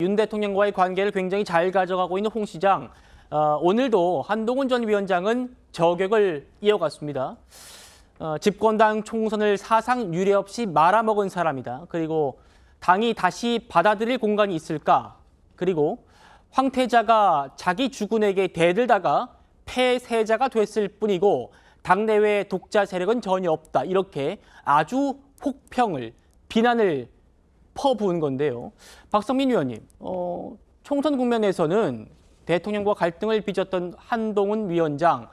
윤 대통령과의 관계를 굉장히 잘 가져가고 있는 홍 시장. 오늘도 한동훈 전 위원장은 저격을 이어갔습니다. 집권당 총선을 사상 유례 없이 말아먹은 사람이다. 그리고 당이 다시 받아들일 공간이 있을까? 그리고 황태자가 자기 주군에게 대들다가 폐세자가 됐을 뿐이고 당내외 독자 세력은 전혀 없다. 이렇게 아주 혹평을, 비난을 퍼부은 건데요. 박성민 위원님, 총선 국면에서는 대통령과 갈등을 빚었던 한동훈 위원장과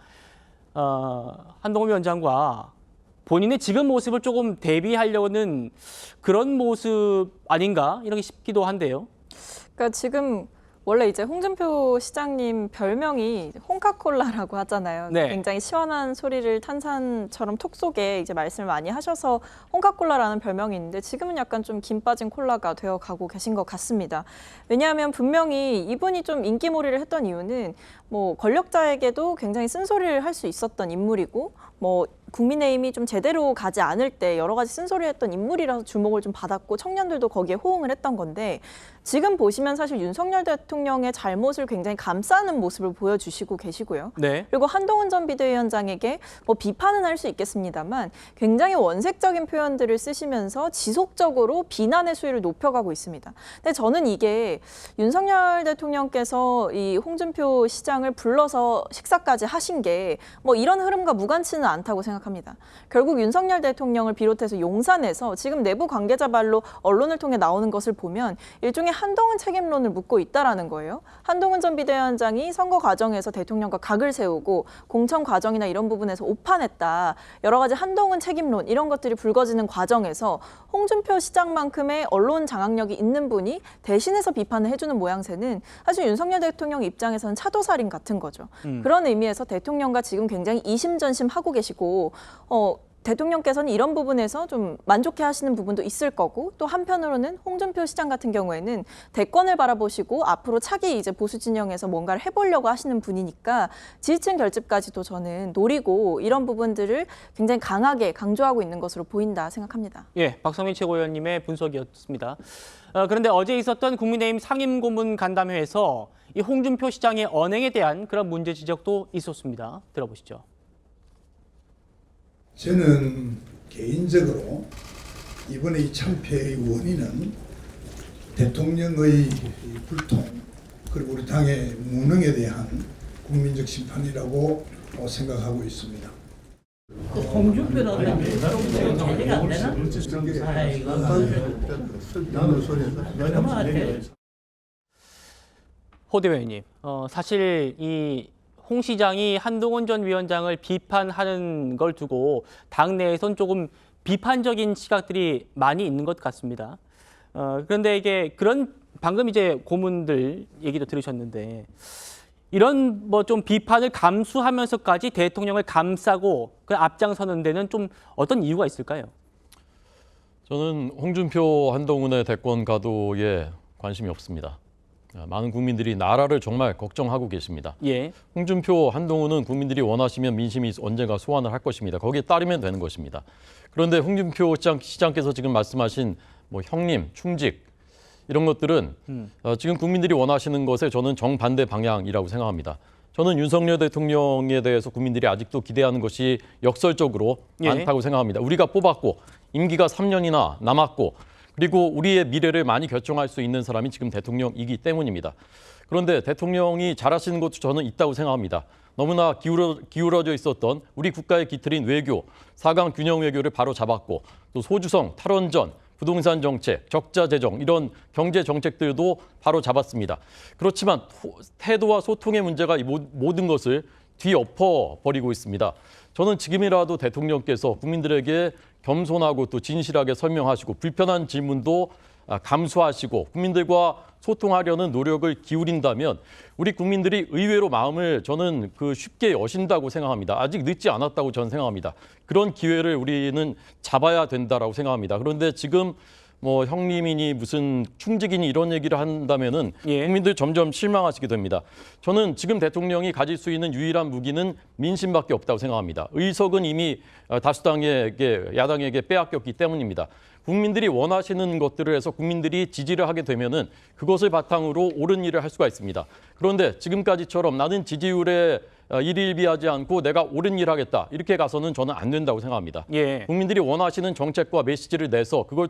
본인의 지금 모습을 조금 대비하려는 그런 모습 아닌가 이렇게 싶기도 한데요. 그러니까 지금 원래 이제 홍준표 시장님 별명이 홍카콜라라고 하잖아요. 네. 굉장히 시원한 소리를 탄산처럼 톡 쏘게 이제 말씀을 많이 하셔서 홍카콜라라는 별명이 있는데 지금은 약간 좀 김 빠진 콜라가 되어 가고 계신 것 같습니다. 왜냐하면 분명히 이분이 좀 인기몰이를 했던 이유는 뭐 권력자에게도 굉장히 쓴소리를 할 수 있었던 인물이고 뭐 국민의힘이 좀 제대로 가지 않을 때 여러 가지 쓴소리를 했던 인물이라서 주목을 좀 받았고 청년들도 거기에 호응을 했던 건데 지금 보시면 사실 윤석열 대통령의 잘못을 굉장히 감싸는 모습을 보여주시고 계시고요. 네. 그리고 한동훈 전 비대위원장에게 뭐 비판은 할 수 있겠습니다만 굉장히 원색적인 표현들을 쓰시면서 지속적으로 비난의 수위를 높여가고 있습니다. 근데 저는 이게 윤석열 대통령께서 이 홍준표 시장을 불러서 식사까지 하신 게 뭐 이런 흐름과 무관치는 않다고 생각합니다. 결국 윤석열 대통령을 비롯해서 용산에서 지금 내부 관계자 말로 언론을 통해 나오는 것을 보면 일종의 한동훈 책임론을 묻고 있다라는 거예요. 한동훈 전 비대위원장이 선거 과정에서 대통령과 각을 세우고 공천 과정이나 이런 부분에서 오판했다. 여러 가지 한동훈 책임론 이런 것들이 불거지는 과정에서 홍준표 시장만큼의 언론 장악력이 있는 분이 대신해서 비판을 해주는 모양새는 사실 윤석열 대통령 입장에서는 차도살인 같은 거죠. 그런 의미에서 대통령과 지금 굉장히 이심전심하고 계시고 대통령께서는 이런 부분에서 좀 만족해 하시는 부분도 있을 거고 또 한편으로는 홍준표 시장 같은 경우에는 대권을 바라보시고 앞으로 차기 이제 보수 진영에서 뭔가를 해보려고 하시는 분이니까 지지층 결집까지도 저는 노리고 이런 부분들을 굉장히 강하게 강조하고 있는 것으로 보인다 생각합니다. 예, 박성민 최고위원님의 분석이었습니다. 그런데 어제 있었던 국민의힘 상임고문 간담회에서 이 홍준표 시장의 언행에 대한 그런 문제 지적도 있었습니다. 들어보시죠. 저는 개인적으로 이번에 이 참패의 원인은 대통령의 불통 그리고 우리 당의 무능에 대한 국민적 심판이라고 생각하고 있습니다. 홍준표라는 좀 관리가 안 되나? 호 대변인님, 사실 이 홍 시장이 한동훈 전 위원장을 비판하는 걸 두고 당내에선 조금 비판적인 시각들이 많이 있는 것 같습니다. 그런데 이게 그런 방금 이제 고문들 얘기도 들으셨는데 이런 뭐 좀 비판을 감수하면서까지 대통령을 감싸고 그 앞장서는 데는 좀 어떤 이유가 있을까요? 저는 홍준표, 한동훈의 대권 가도에 관심이 없습니다. 많은 국민들이 나라를 정말 걱정하고 계십니다. 예. 홍준표, 한동훈은 국민들이 원하시면 민심이 언젠가 소환을 할 것입니다. 거기에 따르면 되는 것입니다. 그런데 홍준표 시장께서 지금 말씀하신 뭐 형님, 충직 이런 것들은 지금 국민들이 원하시는 것에 저는 정반대 방향이라고 생각합니다. 저는 윤석열 대통령에 대해서 국민들이 아직도 기대하는 것이 역설적으로 많다고 생각합니다. 우리가 뽑았고 임기가 3년이나 남았고 그리고 우리의 미래를 많이 결정할 수 있는 사람이 지금 대통령이기 때문입니다. 그런데 대통령이 잘하시는 것도 저는 있다고 생각합니다. 너무나 기울어져 있었던 우리 국가의 기틀인 외교, 4강 균형 외교를 바로 잡았고 또 소주성, 탈원전, 부동산 정책, 적자 재정 이런 경제 정책들도 바로 잡았습니다. 그렇지만 태도와 소통의 문제가 이 모든 것을 뒤엎어버리고 있습니다. 저는 지금이라도 대통령께서 국민들에게 겸손하고 또 진실하게 설명하시고 불편한 질문도 감수하시고 국민들과 소통하려는 노력을 기울인다면 우리 국민들이 의외로 마음을 저는 쉽게 여신다고 생각합니다. 아직 늦지 않았다고 저는 생각합니다. 그런 기회를 우리는 잡아야 된다라고 생각합니다. 그런데 지금 뭐 형님이니 무슨 충직이니 이런 얘기를 한다면은 국민들 점점 실망하시게 됩니다. 저는 지금 대통령이 가질 수 있는 유일한 무기는 민심밖에 없다고 생각합니다. 의석은 이미 다수당에게 야당에게 빼앗겼기 때문입니다. 국민들이 원하시는 것들을 해서 국민들이 지지를 하게 되면은 그것을 바탕으로 옳은 일을 할 수가 있습니다. 그런데 지금까지처럼 나는 지지율에 일희일비하지 않고 내가 옳은 일 하겠다 이렇게 가서는 저는 안 된다고 생각합니다. 예. 국민들이 원하시는 정책과 메시지를 내서 그걸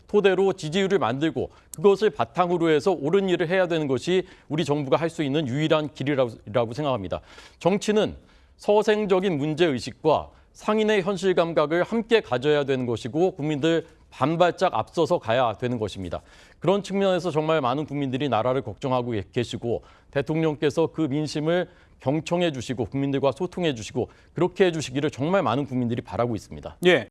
토대로 지지율을 만들고 그것을 바탕으로 해서 옳은 일을 해야 되는 것이 우리 정부가 할 수 있는 유일한 길이라고 생각합니다. 정치는 서생적인 문제의식과 상인의 현실 감각을 함께 가져야 되는 것이고 국민들 반발짝 앞서서 가야 되는 것입니다. 그런 측면에서 정말 많은 국민들이 나라를 걱정하고 계시고 대통령께서 그 민심을 경청해 주시고 국민들과 소통해 주시고 그렇게 해 주시기를 정말 많은 국민들이 바라고 있습니다. 예.